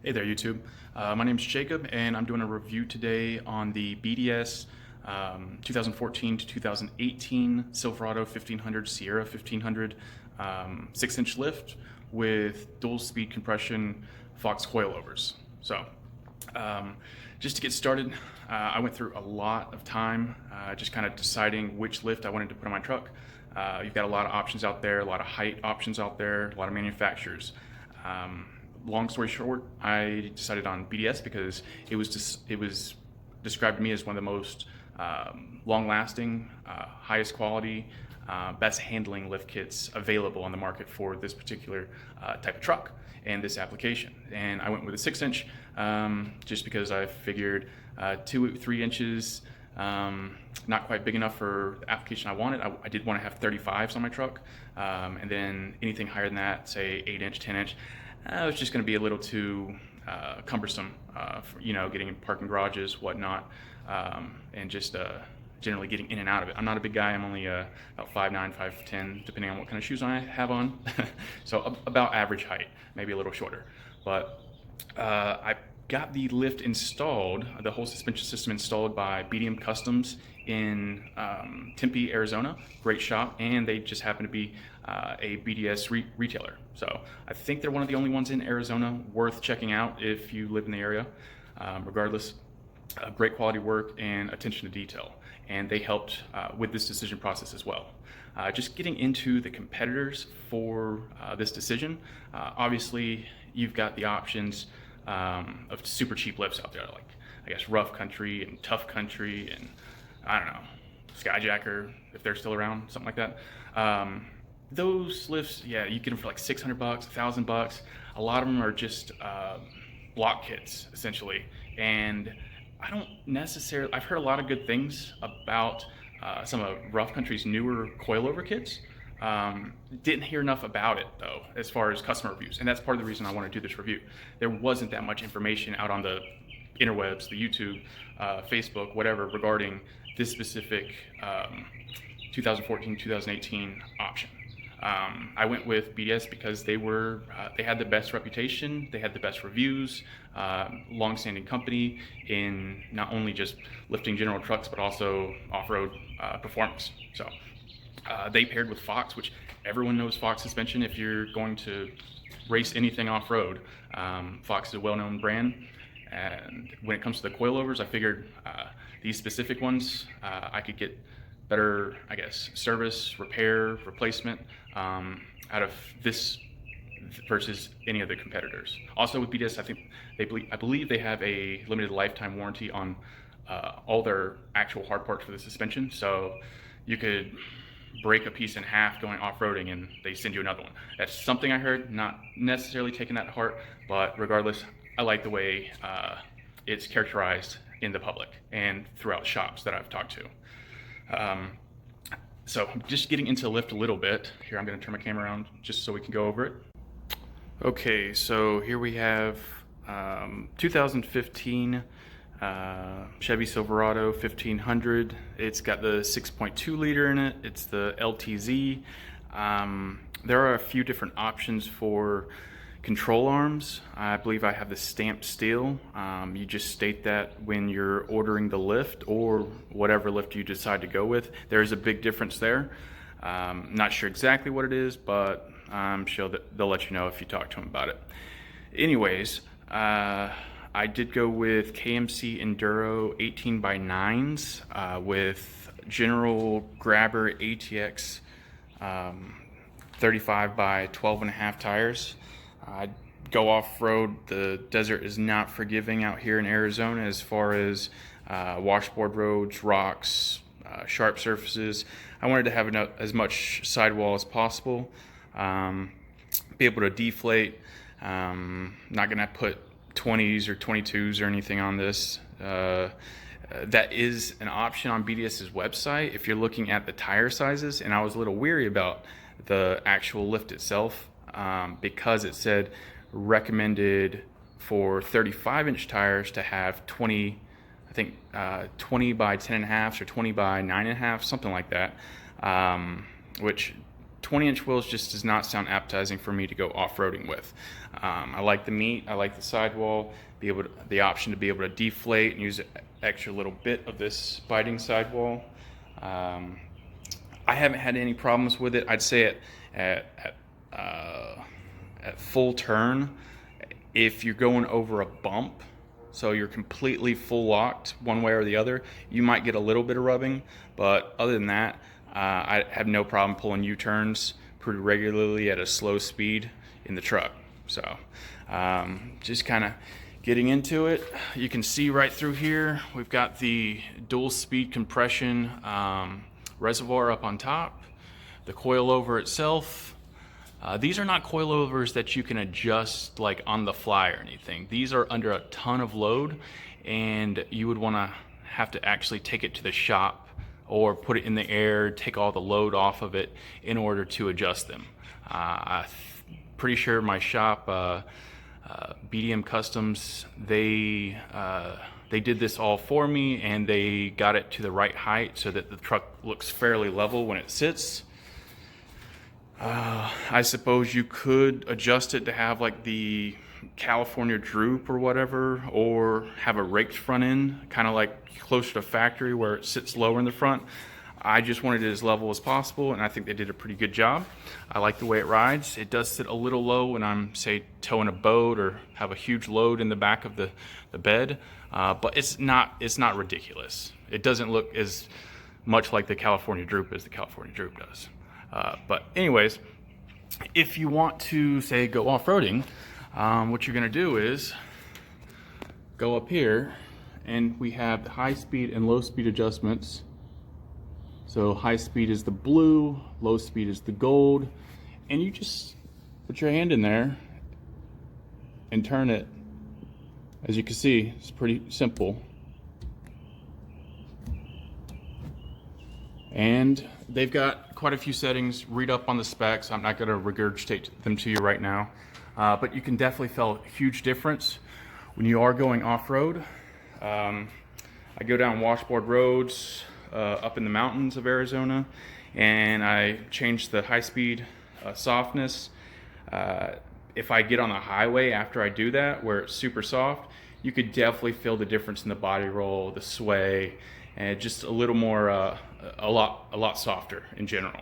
Hey there, YouTube. My name is Jacob, and I'm doing a review today on the BDS 2014 to 2018 Silverado 1500 Sierra 1500 6-inch lift with dual speed compression Fox coilovers. So, just to get started, I went through a lot of time just kind of deciding which lift I wanted to put on my truck. You've got a lot of options out there, a lot of height options out there, a lot of manufacturers. Long story short, I decided on BDS because it was described to me as one of the most long-lasting, highest quality, best handling lift kits available on the market for this particular type of truck and this application. And I went with a 6-inch just because I figured 2-3 inches not quite big enough for the application I wanted. I did want to have 35s on my truck, and then anything higher than that, say 8-inch, 10-inch, it was just going to be a little too cumbersome for, getting in parking garages, whatnot, and just generally getting in and out of it. I'm not a big guy. I'm only about 5'9", 5'10", depending on what kind of shoes I have on. So about average height, maybe a little shorter. But I got the lift installed, the whole suspension system installed by BDM Customs in Tempe, Arizona. Great shop, and they just happen to be a BDS retailer. So I think they're one of the only ones in Arizona worth checking out if you live in the area. Regardless, great quality work and attention to detail. And they helped with this decision process as well. Just getting into the competitors for this decision, obviously you've got the options of super cheap lifts out there, like I guess Rough Country and Tough Country and I don't know, Skyjacker, if they're still around, something like that. Those lifts, yeah, you get them for like $600, $1,000. A lot of them are just block kits, essentially. And I don't necessarily, I've heard a lot of good things about some of Rough Country's newer coilover kits. Didn't hear enough about it though, as far as customer reviews. And that's part of the reason I want to do this review. There wasn't that much information out on the interwebs, the YouTube, Facebook, whatever, regarding this specific 2014-2018 option. I went with BDS because they had the best reputation, they had the best reviews, long-standing company in not only just lifting general trucks, but also off-road performance. So they paired with Fox, which everyone knows Fox suspension if you're going to race anything off-road. Fox is a well-known brand. And when it comes to the coilovers, I figured these specific ones, I could get better, I guess, service, repair, replacement out of this versus any of the competitors. Also with BDS, I believe they have a limited lifetime warranty on all their actual hard parts for the suspension. So you could break a piece in half going off-roading and they send you another one. That's something I heard, not necessarily taking that to heart, but regardless, I like the way it's characterized in the public and throughout shops that I've talked to. So just getting into the lift a little bit. Here, I'm going to turn my camera around just so we can go over it. Okay, so here we have 2015 Chevy Silverado 1500. It's got the 6.2 liter in it. It's the LTZ. There are a few different options for control arms. I believe I have the stamped steel. You just state that when you're ordering the lift or whatever lift you decide to go with. There is a big difference there. Not sure exactly what it is, but I'm sure that they'll let you know if you talk to them about it. Anyways, I did go with KMC Enduro 18x9s with General Grabber ATX 35 by 12.5 tires. I go off-road. The desert is not forgiving out here in Arizona as far as washboard roads, rocks, sharp surfaces. I wanted to have as much sidewall as possible, be able to deflate. Not gonna put 20s or 22s or anything on this. That is an option on BDS's website if you're looking at the tire sizes, and I was a little weary about the actual lift itself because it said recommended for 35-inch tires to have 20, I think 20 by 10.5 or 20 by 9.5, something like that, which 20-inch wheels just does not sound appetizing for me to go off-roading with. I like the meat, I like the sidewall, the option to be able to deflate and use an extra little bit of this biting sidewall. I haven't had any problems with it. I'd say at full turn, if you're going over a bump, so you're completely full locked one way or the other, you might get a little bit of rubbing, but other than that, I have no problem pulling U-turns pretty regularly at a slow speed in the truck. So just kind of getting into it. You can see right through here, we've got the dual speed compression reservoir up on top, the coilover itself. These are not coilovers that you can adjust like on the fly or anything. These are under a ton of load, and you would want to have to actually take it to the shop or put it in the air, take all the load off of it in order to adjust them. I'm pretty sure my shop, BDM Customs, they did this all for me, and they got it to the right height so that the truck looks fairly level when it sits. I suppose you could adjust it to have like the California droop or whatever, or have a raked front end, kind of like closer to factory where it sits lower in the front. I just wanted it as level as possible, and I think they did a pretty good job. I like the way it rides. It does sit a little low when I'm, say, towing a boat or have a huge load in the back of the bed, but it's not ridiculous. It doesn't look as much like the California droop as the California droop does. But anyways, if you want to, say, go off-roading, what you're going to do is go up here, and we have the high speed and low speed adjustments. So high speed is the blue, low speed is the gold, and you just put your hand in there and turn it. As you can see, it's pretty simple. And they've got quite a few settings. Read up on the specs. I'm not going to regurgitate them to you right now, but you can definitely feel a huge difference when you are going off-road. I go down washboard roads up in the mountains of Arizona, and I change the high-speed softness. If I get on the highway after I do that, where it's super soft, you could definitely feel the difference in the body roll, the sway, and just a little more, a lot softer in general.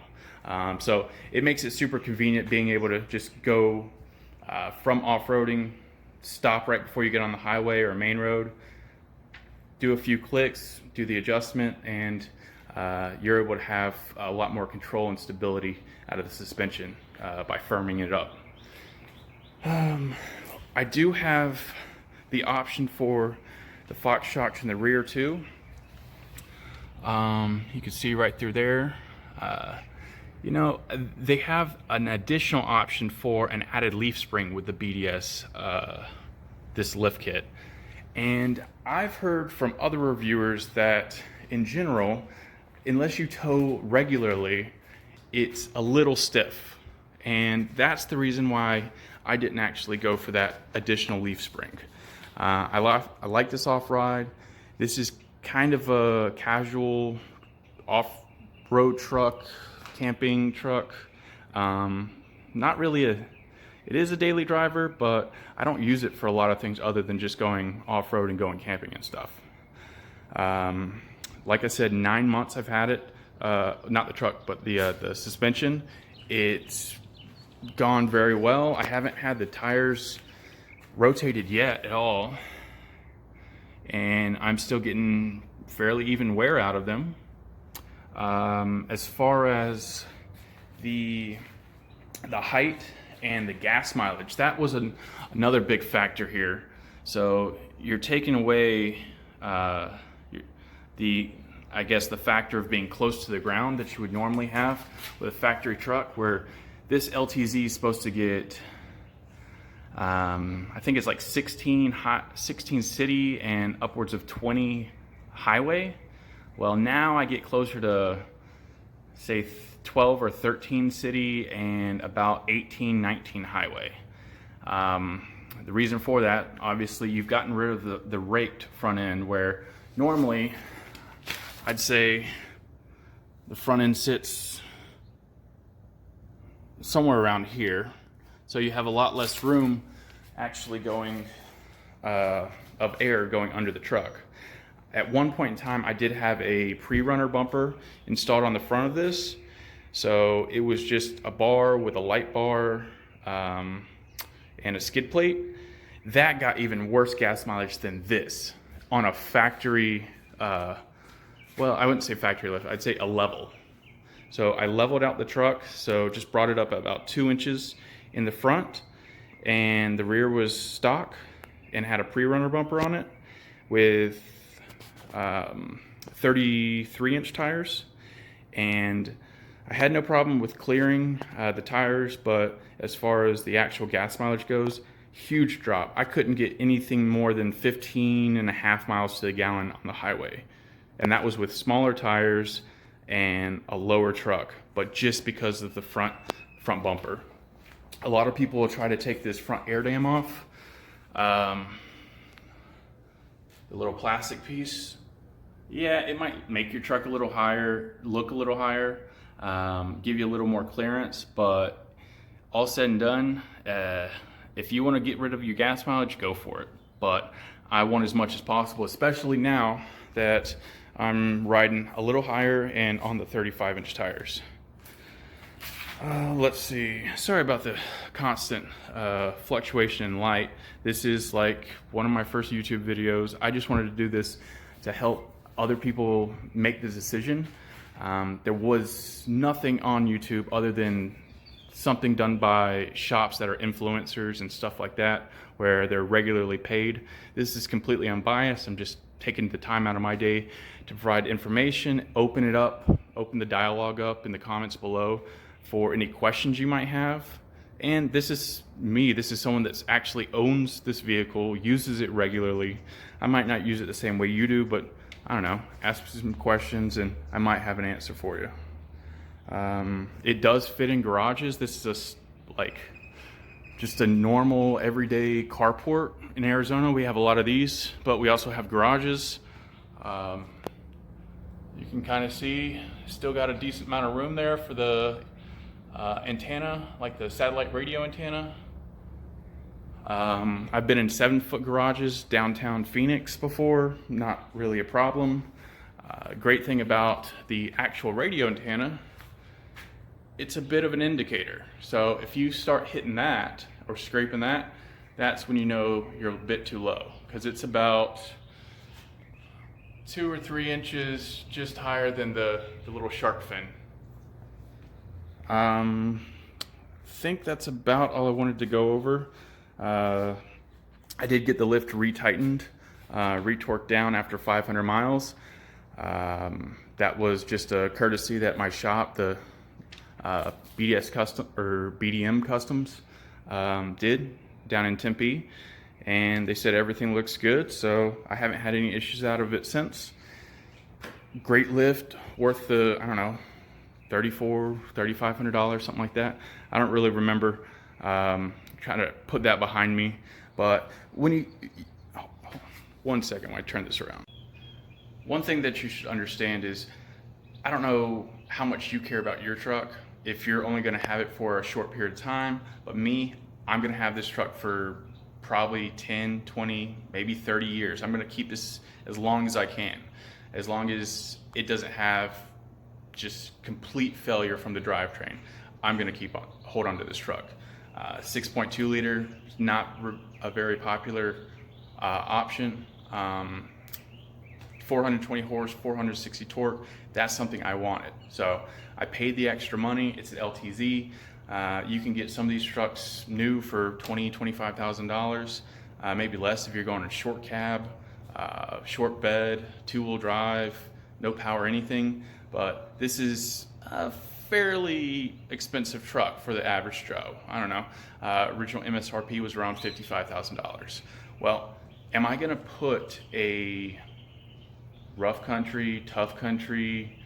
So it makes it super convenient being able to just go from off-roading, stop right before you get on the highway or main road, do a few clicks, do the adjustment, and you're able to have a lot more control and stability out of the suspension by firming it up. I do have the option for the Fox shocks in the rear too. You can see right through there. You know, they have an additional option for an added leaf spring with the BDS, this lift kit. And I've heard from other reviewers that in general, unless you tow regularly, it's a little stiff. And that's the reason why I didn't actually go for that additional leaf spring. I like this off-ride. This is kind of a casual off-road truck, camping truck. Not really it is a daily driver, but I don't use it for a lot of things other than just going off-road and going camping and stuff. Like I said, 9 months I've had it. Not the truck, but the suspension. It's gone very well. I haven't had the tires rotated yet at all, and I'm still getting fairly even wear out of them. As far as the height and the gas mileage, that was another big factor here. So you're taking away I guess the factor of being close to the ground that you would normally have with a factory truck, where this LTZ is supposed to get I think it's like 16 city and upwards of 20 highway. Well, now I get closer to, say, 12 or 13 city and about 18, 19 highway. The reason for that, obviously, you've gotten rid of the raked front end, where normally I'd say the front end sits somewhere around here. So you have a lot less room actually going, of air going under the truck. At one point in time, I did have a pre-runner bumper installed on the front of this. So it was just a bar with a light bar and a skid plate. That got even worse gas mileage than this on a factory, well, I wouldn't say factory lift, I'd say a level. So I leveled out the truck, so just brought it up about 2 inches in the front, and the rear was stock and had a pre-runner bumper on it with 33-inch tires. And I had no problem with clearing the tires, but as far as the actual gas mileage goes, huge drop. I couldn't get anything more than 15.5 miles to the gallon on the highway. And that was with smaller tires and a lower truck, but just because of the front bumper. A lot of people will try to take this front air dam off. The little plastic piece. Yeah, it might make your truck a little higher, look a little higher, give you a little more clearance, but all said and done, if you want to get rid of your gas mileage, go for it. But I want as much as possible, especially now that I'm riding a little higher and on the 35-inch tires. Let's see. Sorry about the constant fluctuation in light. This is like one of my first YouTube videos. I just wanted to do this to help other people make the decision. There was nothing on YouTube other than something done by shops that are influencers and stuff like that, where they're regularly paid. This is completely unbiased. I'm just taking the time out of my day to provide information, open it up, open the dialogue up in the comments below for any questions you might have. And this is me. This is someone that actually owns this vehicle, uses it regularly. I might not use it the same way you do, but I don't know, ask some questions and I might have an answer for you. It does fit in garages. This is just a normal everyday carport. In Arizona, we have a lot of these, but we also have garages. You can kind of see, still got a decent amount of room there for the antenna, like the satellite radio antenna. I've been in 7-foot garages downtown Phoenix before, not really a problem. Great thing about the actual radio antenna, it's a bit of an indicator. So if you start hitting that or scraping that, that's when you know you're a bit too low, because it's about 2 or 3 inches just higher than the little shark fin. Think that's about all I wanted to go over. I did get the lift retightened, retorqued down after 500 miles. That was just a courtesy that my shop, the BDS custom or BDM Customs, did down in Tempe, and they said everything looks good, so I haven't had any issues out of it since. Great lift, worth the, I don't know, $3,500, something like that. I don't really remember. Trying to put that behind me, but when you, one second when I turn this around. One thing that you should understand is, I don't know how much you care about your truck, if you're only gonna have it for a short period of time, but me, I'm gonna have this truck for probably 10, 20, maybe 30 years. I'm gonna keep this as long as I can, as long as it doesn't have just complete failure from the drivetrain. I'm gonna hold on to this truck. 6.2 liter, not a very popular option. 420 horse, 460 torque, that's something I wanted. So I paid the extra money. It's an LTZ. You can get some of these trucks new for $20,000, $25,000, maybe less if you're going in short cab, short bed, 2-wheel drive, no power, anything. But this is a fairly expensive truck for the average Joe. I don't know. Original MSRP was around $55,000. Well, am I gonna put a rough country, tough country,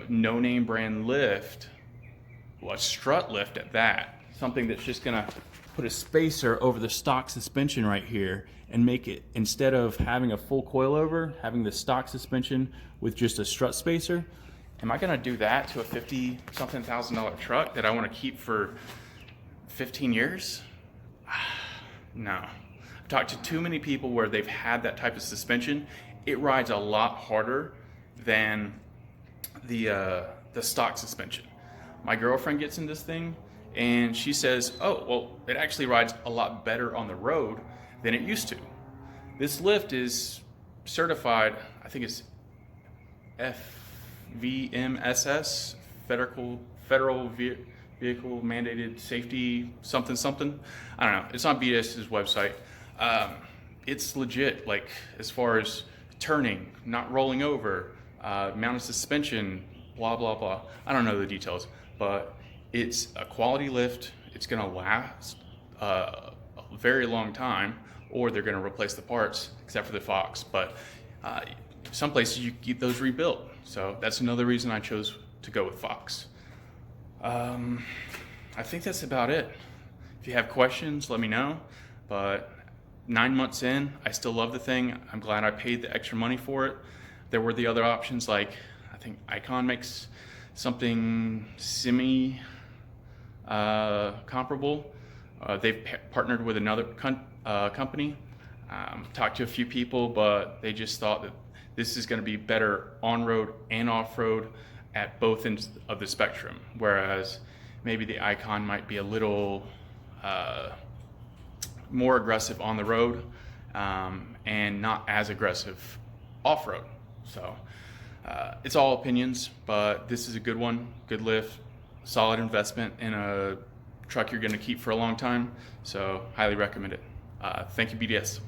no-name brand lift, well, a strut lift at that, something that's just gonna put a spacer over the stock suspension right here and make it, instead of having a full coilover, having the stock suspension with just a strut spacer, am I gonna do that to a $50-something thousand truck that I wanna keep for 15 years? No. I've talked to too many people where they've had that type of suspension. It rides a lot harder than the stock suspension. My girlfriend gets in this thing and she says, oh, well, it actually rides a lot better on the road than it used to. This lift is certified, I think it's FVMSS, Federal Vehicle Mandated Safety something. I don't know. It's on BDS's website. It's legit, like as far as turning, not rolling over, amount of suspension, blah, blah, blah. I don't know the details, but it's a quality lift. It's going to last a very long time, or they're going to replace the parts, except for the Fox. But some places you get those rebuilt. So that's another reason I chose to go with Fox. I think that's about it. If you have questions, let me know. But 9 months in, I still love the thing. I'm glad I paid the extra money for it. There were the other options, like I think Icon makes something comparable. They've partnered with another company. Talked to a few people, but they just thought that this is going to be better on-road and off-road at both ends of the spectrum, whereas maybe the Icon might be a little more aggressive on the road and not as aggressive off-road. So it's all opinions, but this is a good one, good lift, solid investment in a truck you're going to keep for a long time. So highly recommend it. Thank you, BDS.